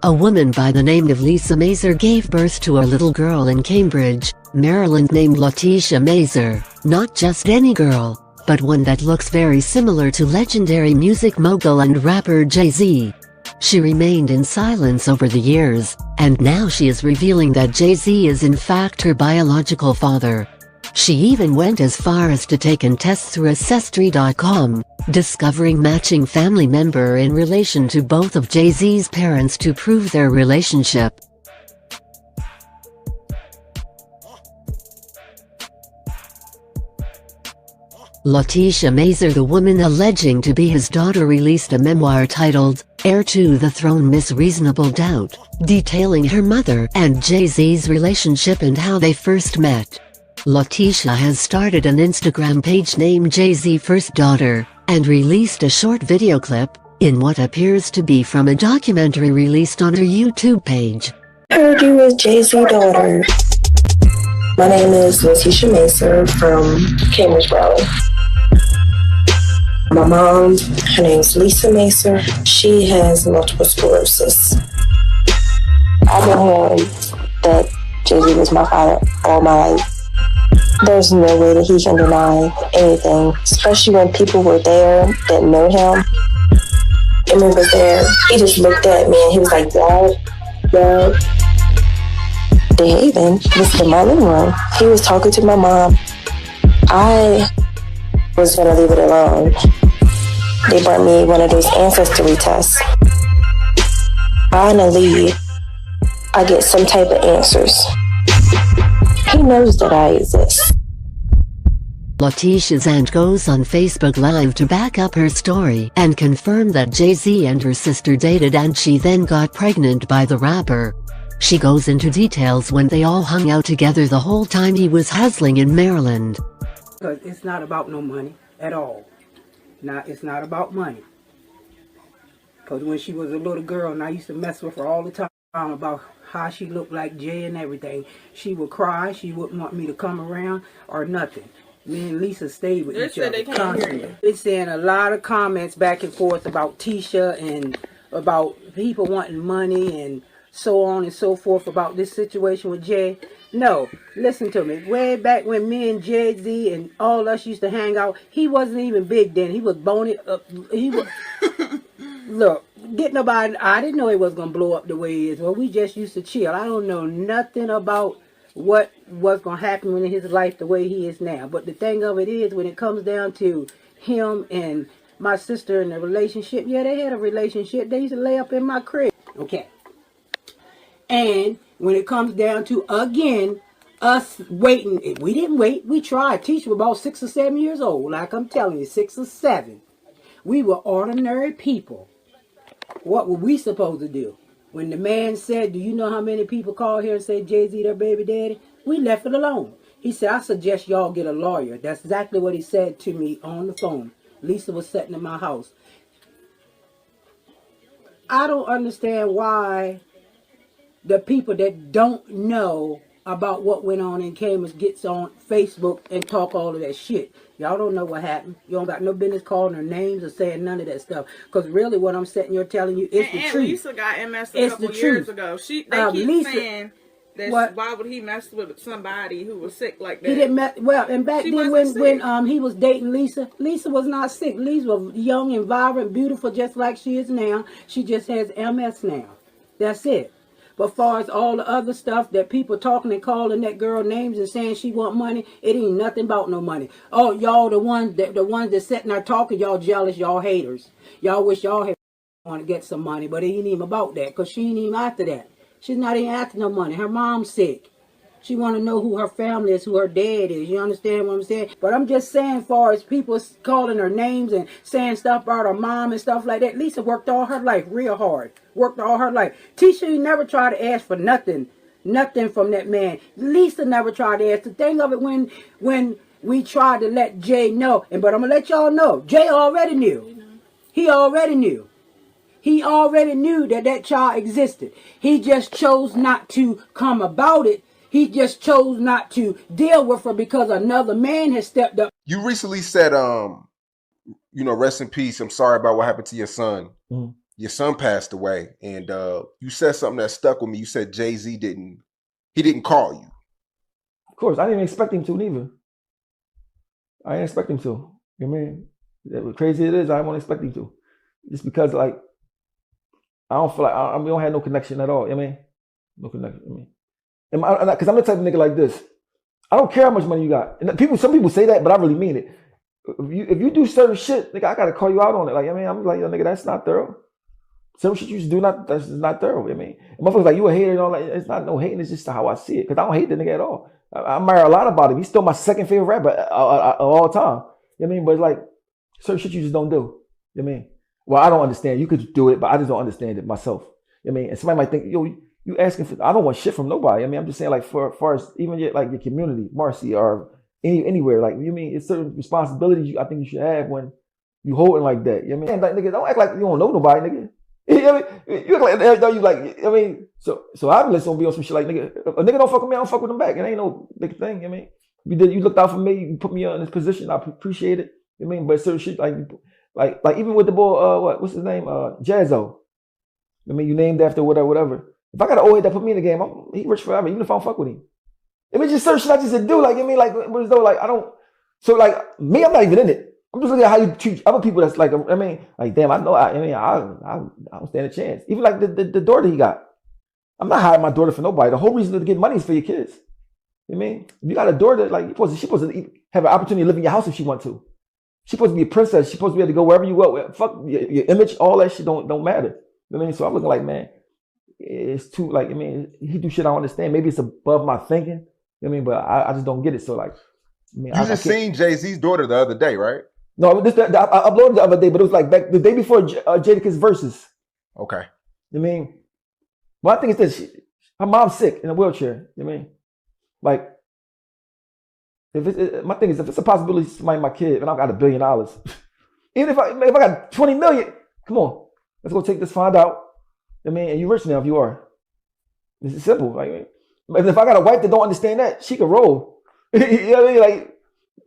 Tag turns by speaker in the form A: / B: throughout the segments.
A: A woman by the name of Lisa Mazer gave birth to a little girl in Cambridge, Maryland named Letitia Mazer. Not just any girl, but one that looks very similar to legendary music mogul and rapper Jay-Z. She remained in silence over the years, and now she is revealing that Jay-Z is in fact her biological father. She even went as far as to take tests through Ancestry.com, discovering matching family member in relation to both of Jay-Z's parents to prove their relationship. Letitia Mazer, the woman alleging to be his daughter, released a memoir titled, Heir to the Throne: Miss Reasonable Doubt, detailing her mother and Jay-Z's relationship and how they first met. Letitia has started an Instagram page named Jay-Z First Daughter, and released a short video clip, in what appears to be from a documentary released on her YouTube page.
B: I heard you was Jay-Z daughter. My name is Letitia Mazer from Cambridge, Maryland. My mom, her name's Lisa Mazer. She has multiple sclerosis. I've been hearing that Jay-Z was my father all my life. There's no way that he can deny anything, especially when people were there that know him. And when he was there, he just looked at me and he was like, Dad. They even was in my living room. He was talking to my mom. I was gonna leave it alone. They brought me one of those ancestry tests. Finally, I get some type of answers. He knows that I exist.
A: Letitia's aunt goes on Facebook Live to back up her story and confirm that Jay-Z and her sister dated, and she then got pregnant by the rapper. She goes into details when they all hung out together the whole time he was hustling in Maryland.
C: Because it's not about no money at all. It's not about money. Because when she was a little girl, and I used to mess with her all the time about how she looked like Jay and everything, she would cry. She wouldn't want me to come around or nothing. Me and Lisa stayed with each other constantly. It's saying a lot of comments back and forth about Tisha and about people wanting money and so on and so forth about this situation with Jay. No, listen to me. Way back when me and Jay-Z and all us used to hang out, he wasn't even big then. He was bony up. He was look, get nobody. I didn't know he was gonna blow up the way he is. Well, we just used to chill. I don't know nothing about what was gonna happen in his life the way he is now. But the thing of it is, when it comes down to him and my sister and the relationship, yeah, they had a relationship. They used to lay up in my crib. Okay. And when it comes down to, again, us waiting, we didn't wait. We tried. Tisha was about 6 or 7 years old. Like I'm telling you, 6 or 7. We were ordinary people. What were we supposed to do? When the man said, do you know how many people call here and say Jay-Z their baby daddy? We left it alone. He said, I suggest y'all get a lawyer. That's exactly what he said to me on the phone. Lisa was sitting in my house. I don't understand why the people that don't know about what went on in Cambridge gets on Facebook and talk all of that shit. Y'all don't know what happened. You don't got no business calling their names or saying none of that stuff. Because really what I'm sitting here telling you is the truth.
D: And Lisa got MS a couple years ago. They keep saying that why would he mess with somebody who was sick like that?
C: He didn't mess, well, and back then when he was dating Lisa, Lisa was not sick. Lisa was young and vibrant, beautiful, just like she is now. She just has MS now. That's it. But far as all the other stuff that people talking and calling that girl names and saying she want money, it ain't nothing about no money. Oh, y'all the ones that sitting there talking, y'all jealous, y'all haters. Y'all wish y'all had want to get some money, but it ain't even about that, because she ain't even after that. She's not even after no money. Her mom's sick. She want to know who her family is, who her dad is. You understand what I'm saying? But I'm just saying, as far as people calling her names and saying stuff about her mom and stuff like that, Lisa worked all her life real hard. Worked all her life. Tisha never tried to ask for nothing from that man. Lisa never tried to ask. The thing of it, when we tried to let Jay know, but I'm going to let y'all know, Jay already knew. He already knew. He already knew that child existed. He just chose not to come about it. He just chose not to deal with her because another man has stepped up.
E: You recently said, rest in peace. I'm sorry about what happened to your son.
F: Mm-hmm.
E: your son passed away, and you said something that stuck with me. You said Jay-Z didn't call you.
F: Of course, I didn't expect him to neither. I didn't expect him to. You know what I mean? As crazy it is, I won't expect him to. Just because, like, I don't feel like we don't have no connection at all. You know what I mean? No connection. I mean, because I'm the type of nigga like this. I don't care how much money you got. And some people say that, but I really mean it. If you do certain shit, nigga, I gotta call you out on it. Like, I mean, I'm like, yo, nigga, that's not thorough. Certain shit you just do that's not thorough. I mean, and motherfuckers like, you a hater and all that. It's not no hating. It's just how I see it. Because I don't hate the nigga at all. I admire a lot about him. He's still my second favorite rapper of all time. You know what I mean? But it's like certain shit you just don't do. You know what I mean? Well, I don't understand. You could do it, but I just don't understand it myself. You know what I mean? And somebody might think, yo, you asking for, I don't want shit from nobody. I mean, I'm just saying, like, for far as even your community, Marcy, or anywhere, like, you mean, it's certain responsibilities I think you should have when you holding like that. You know what I mean? Like, nigga, don't act like you don't know nobody, nigga. You know what I mean? You act like you like, I mean, so obviously gonna be on some shit like, nigga, if a nigga don't fuck with me, I don't fuck with him back. It ain't no big thing. You know what I mean? You looked out for me, you put me in this position, I appreciate it. You know what I mean? But certain shit like even with the boy, what's his name? Jazzo. I mean, you named after whatever. If I got an old head that put me in the game, he rich forever, even if I don't fuck with him. If it's just certain shit I just do, like, I mean, like, but as though, like, I don't, so, like, me, I'm not even in it. I'm just looking at how you treat other people that's, like, I mean, like, damn, I know, I don't stand a chance. Even, like, the daughter he got. I'm not hiring my daughter for nobody. The whole reason to get money is for your kids. You know what I mean? If you got a daughter, like, she's supposed to have an opportunity to live in your house if she wants to. She's supposed to be a princess. She's supposed to be able to go wherever you go. Fuck your image, all that shit don't matter. You know what I mean? So I'm looking like, man, it's too, like, I mean, he do shit I don't understand. Maybe it's above my thinking. You know what I mean? But I just don't get it. So, like, I mean, you
E: just seen Jay-Z's daughter the other day, right?
F: No, I uploaded the other day, but it was like back the day before Jadakiss versus.
E: Okay.
F: You know what I mean? Well, I think it's this. Her mom's sick in a wheelchair. You know what I mean? Like, my thing is, if it's a possibility somebody my kid and I got $1 billion, even if I got 20 million, come on, let's go take this, find out. I mean, and you rich now if you are. It's simple. Like, if I got a wife that don't understand that, she can roll. You know what I mean? Like,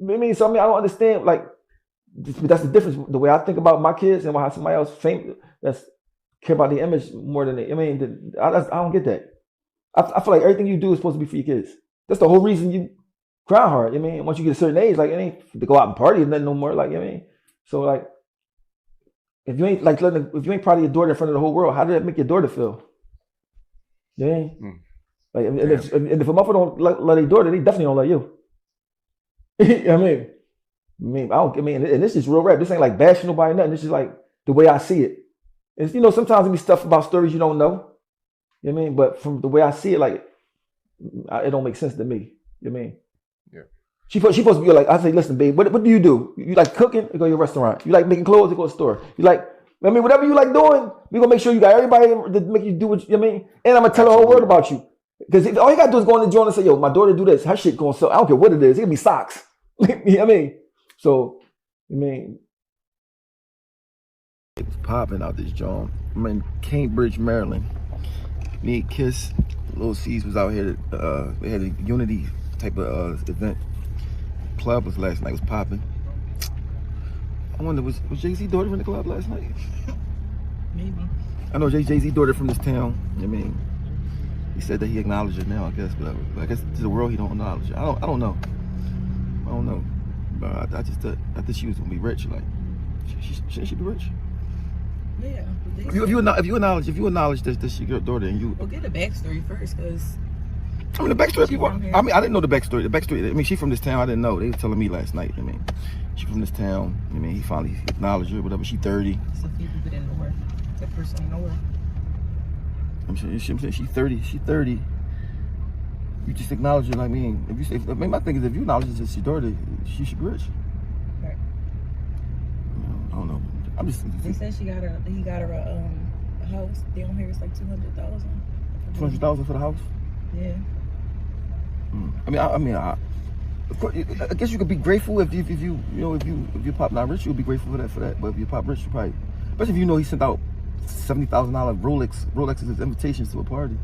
F: I mean, so I don't understand. Like, that's the difference. The way I think about my kids and how somebody else that's care about the image more than I mean, I don't get that. I feel like everything you do is supposed to be for your kids. That's the whole reason you grind hard. You know what I mean, once you get a certain age, like, it ain't to go out and party and nothing no more. Like, you know what I mean? So, like, if you ain't proud of your daughter in front of the whole world, how did that make your daughter feel? You know what I mean? Like, and if a motherfucker don't love their daughter, they definitely don't love you. You know what I mean? And this is real rap. This ain't like bashing nobody, nothing. This is like the way I see it. It's, you know, sometimes it be stuff about stories you don't know. You know what I mean? But from the way I see it, like, it don't make sense to me. You know what I mean?
E: Yeah.
F: She supposed to be like, I say, listen, babe, what do? You like cooking? You go to your restaurant. You like making clothes? You go to the store. You like, I mean, whatever you like doing, we gonna make sure you got everybody to make you do what you know what I mean? And I'm gonna tell the whole world about you. Because all you gotta do is go in the joint and say, yo, my daughter do this. Her shit gonna sell. I don't care what it is. It can be socks. You know what I mean? So, I mean, it was popping out this joint. I'm in Cambridge, Maryland. Me and Kiss, Lil C's was out here. They had a Unity type of event. Club was last night. Was popping. I wonder, was Jay-Z daughter in the club last night?
D: Maybe.
F: I know Jay-Z daughter from this town. I mean, he said that he acknowledged it now. I guess, but I guess to the world he don't acknowledge it. I don't know. But I just thought she was gonna be rich. Like, shouldn't she be rich?
D: Yeah.
F: If you acknowledge that this your daughter and you.
D: Well, get the backstory first, cause.
F: I mean, the backstory. I didn't know the backstory. The backstory. I mean, she from this town. I didn't know. They were telling me last night. I mean, she from this town. I mean, he finally acknowledged her. Whatever. She 30.
D: So few people didn't know her. That person didn't know her.
F: I'm saying she's 30. She's 30. You just acknowledge it. I mean, if you say, I mean, my thing is, if you acknowledge that she's daughter, she should be rich.
D: Right.
F: I don't know. I'm just.
D: They said he got her a house down here. It's like $200,000.
F: $200,000 for the house.
D: Yeah.
F: I mean, of course, I guess you could be grateful if you pop not rich, you'll be grateful for that. But if you pop rich, you probably, especially if you know he sent out $70,000 Rolexes as invitations to a party.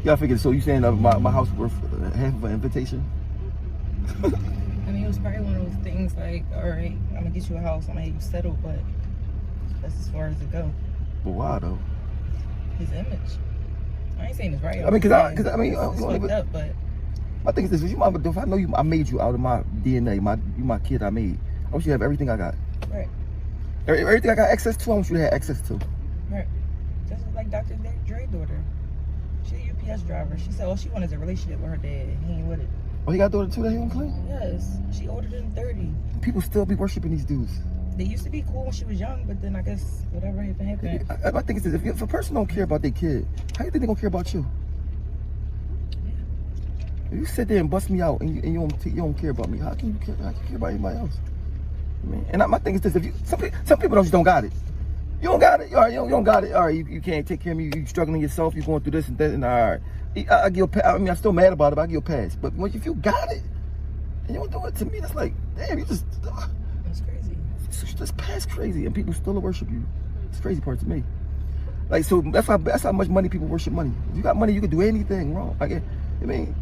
F: Yeah, I figured. So you saying my house worth half of an invitation?
D: I mean, it was probably one of those things like, all right, I'm gonna get you a house, I'm gonna have you settled, but
G: That's as far as it go.
F: But why though?
G: His image. I ain't saying it's right.
F: I mean, because I mean,
G: it's fucked up, but
F: my thing is this: if I know you, I made you out of my DNA. You my kid. I made. I want you to have everything I got.
G: Right.
F: Everything I got access to, I want you to have access to.
G: Right. Just like Dr. Dre's daughter. She's a UPS driver. She said all she wanted is a relationship with her dad, and he ain't with it.
F: Oh, he got a daughter too that he don't claim?
G: Yes. She older than 30.
F: People still be worshiping these dudes.
G: They used to be cool when she was young, but then I guess whatever happened.
F: I think it's this: if a person don't care about their kid, how you think they gonna care about you? If you sit there and bust me out and you don't care about me, how can you care about anybody else? I mean, and my thing is this: if you some people just don't got it. You don't got it. All right, you don't got it. All right, you can't take care of me. You struggling yourself. You going through this and that. And all right, I give a pass. I mean, I'm still mad about it, but I give a pass. But if you got it and you don't do it to me, that's like, damn, you just.
G: That's crazy.
F: It's just past crazy, and people still worship you. It's the crazy part to me. Like, so that's how much money people worship money. If you got money, you can do anything wrong. Like, I mean,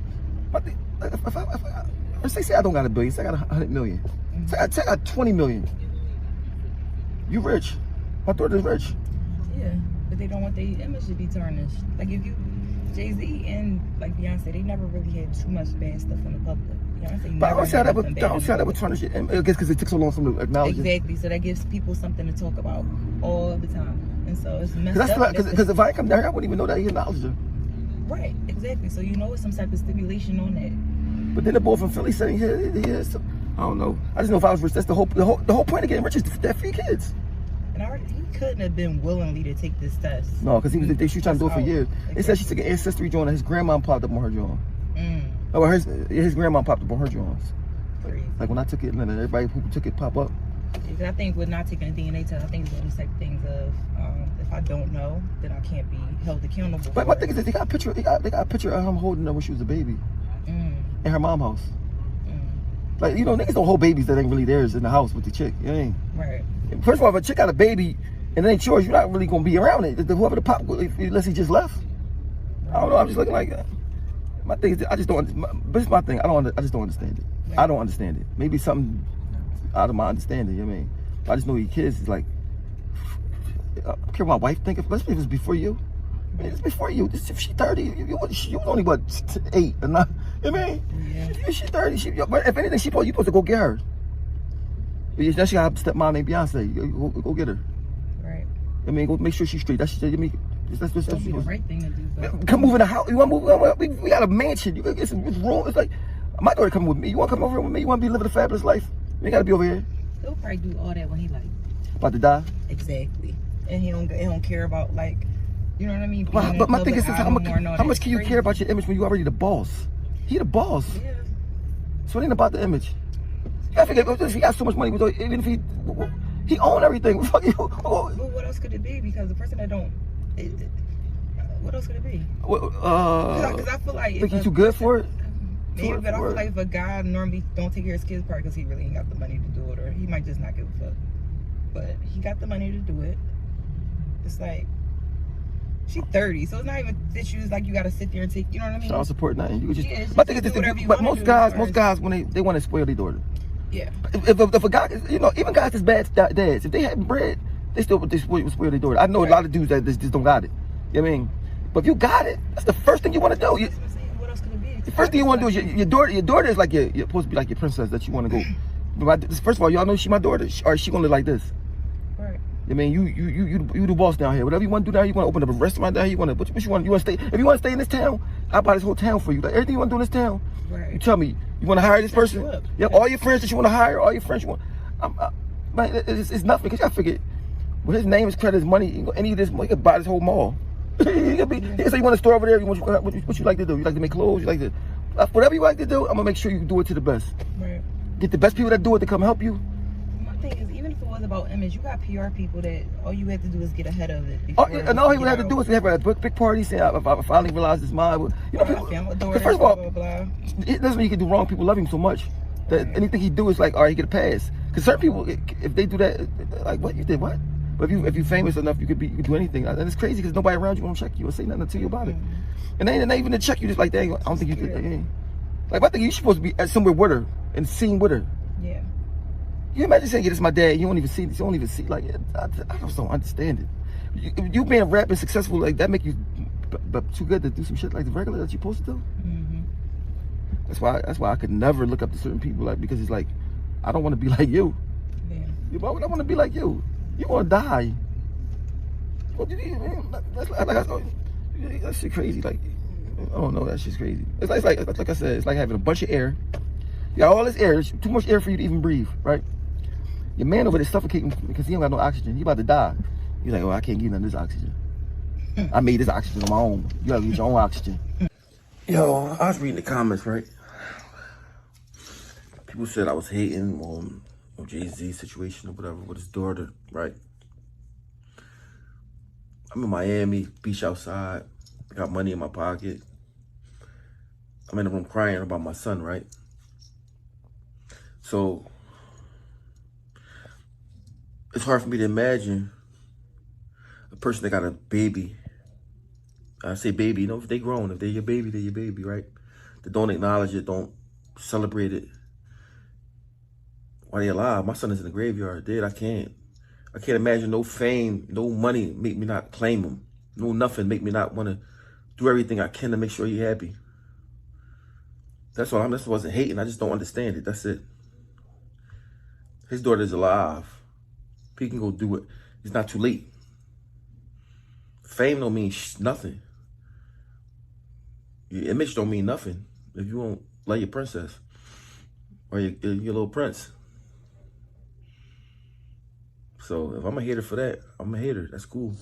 F: say I don't got $1 billion, say I got 100 million. Say I got 20 million. You rich. My daughter's rich.
G: Yeah, but they don't want their image to be tarnished. Like if you, Jay-Z and like Beyonce, they never really had too much bad stuff in the public. Beyonce
F: but I don't see how that would tarnish it. I guess because it took so long for them to acknowledge it.
G: Exactly, so that gives people something to talk about all the time. And so it's messed up.
F: Because if I come down here, I wouldn't even know that he acknowledged her.
G: Right, exactly. So you know it's some type of stipulation on that.
F: But then the boy from Philly said, yeah, I don't know. I just know if I was rich, that's the whole point of getting rich is to have 3 kids.
G: And he couldn't have been willingly to take this test.
F: No, because she was trying to do it for years.
G: Exactly.
F: They said she took an ancestry joint and his grandma popped up on her joint. Oh, his grandma popped up on her joints. Like when I took it, and everybody who took it pop up.
G: Because I think with not taking a DNA test, I think it's those type of things of if I don't know, then I can't be held accountable.
F: But my thing is that they got a picture of him holding her when she was a baby in her mom's house. Like, you know, niggas don't hold babies that ain't really theirs in the house with the chick. You know what I mean?
G: Right.
F: First of all, if a chick got a baby and it ain't yours, you're not really gonna be around it. Whoever the pop, unless he just left. I don't know. I'm just looking like that. My thing is, I just don't. But it's my thing. I just don't understand it. Right. I don't understand it. Maybe something out of my understanding. You know what I mean? I just know these kids is like. I don't care what my wife think. Especially if it's before you. I mean, it's before you. If she's 30, you was only what 8 or 9. You know what I mean? Yeah. If she's 30, but if anything, you supposed to go get her. Now she got a stepmom named Beyonce. Go get her. Right. I mean, go make sure she's straight. That's the
G: right thing to do.
F: Come move in the house. You want to move? We got a mansion. It's wrong. It's like my daughter coming with me. You want to come over here with me? You want to be living a fabulous life? You ain't got to be over here.
G: He'll probably do all that when he like
F: about to die.
G: Exactly, and he don't care about like, you know what I mean.
F: But my thing is, how much can you care about your image when you already the boss? He the boss. Yeah. So it ain't about the image. I figure if he got so much money, even if he own everything. Fuck you.
G: Well, what else could it be? Because the person that don't, what else could it be?
F: Because
G: I feel like
F: think he's too good for it.
G: Maybe, but I feel like if a guy normally don't take care of his kids, probably because he really ain't got the money to do it, or he might just not give a fuck. But he got the money to do it. It's like she's 30, so it's not even issues like you got to sit there and take. You know what I mean?
F: Child support nothing. You just. But most guys when they want to spoil their daughter.
G: Yeah.
F: If a guy, you know, even guys that's bad dads, if they had bread, they still would spoil their daughter. I know a lot of dudes that just don't got it. You know what I mean? But if you got it, that's the first thing you want to do.
G: What else could it be?
F: The first thing you want to do is your daughter is like you're supposed to be like your princess that you want to go. But first of all, y'all know she my daughter, or she gonna look like this.
G: Right.
F: I mean, you the boss down here. Whatever you want to do down here, you want to open up a restaurant down here. What you want? You want to stay? If you want to stay in this town, I'll buy this whole town for you. Like everything you want to do in this town. Right. You tell me. You want to hire this person? Yeah. All your friends that you want to hire, all your friends you want. Man, it's nothing because I figured when his name is credit, his money, any of this, you could buy this whole mall. He can say you want to store over there. What you like to do? You like to make clothes? You like to whatever you like to do. I'm gonna make sure you do it to the best. Right. Get the best people that do it to come help you.
G: My thing is, even if it was about image, you got PR people that all you had to do is get ahead of it.
F: And all he would have to do is have a big party, say I finally realized this mind. You know, people, first of all, it doesn't mean you can do wrong. People love him so much that anything he do is like, all right, he get a pass. Because certain people, if they do that, like, what you did, what? But if you famous enough, you could do anything. And it's crazy because nobody around you won't check you or say nothing to you about it. And they ain't even to check you, just like, dang, I don't think you could. Like, I think you're supposed to be somewhere with her and seen with her.
G: Yeah.
F: You imagine saying, yeah, this is my dad. You don't even see. Like, I just don't understand it. You being rapping successful like that make you too good to do some shit like the regular that you supposed to do.
G: Mm-hmm.
F: That's why I could never look up to certain people, like, because it's like, I don't want to be like you.
G: Yeah.
F: Why would I want to be like you? You want to die. That shit crazy. Like, I don't know, that shit's crazy. It's like I said, it's like having a bunch of air. You got all this air, there's too much air for you to even breathe, right? Your man over there suffocating because he don't got no oxygen. He about to die. You're like, oh, I can't get none of this oxygen. I made this oxygen on my own. You gotta get your own oxygen. Yo, I was reading the comments, right? People said I was hating on Jay-Z's situation or whatever with his daughter, right? I'm in Miami, beach outside. I got money in my pocket. I'm in the room crying about my son, right? So it's hard for me to imagine a person that got a baby. I say baby, you know, if they grown, if they're your baby, right? They don't acknowledge it, don't celebrate it while they alive. My son is in the graveyard, dead. I can't imagine no fame, no money make me not claim him. No nothing make me not want to do everything I can to make sure he's happy. That's all. I just wasn't hating. I just don't understand it. That's it. His daughter's alive. He can go do it. It's not too late. Fame don't mean nothing. Your image don't mean nothing if you won't love your princess or your little prince. So if I'm a hater for that, I'm a hater. That's cool.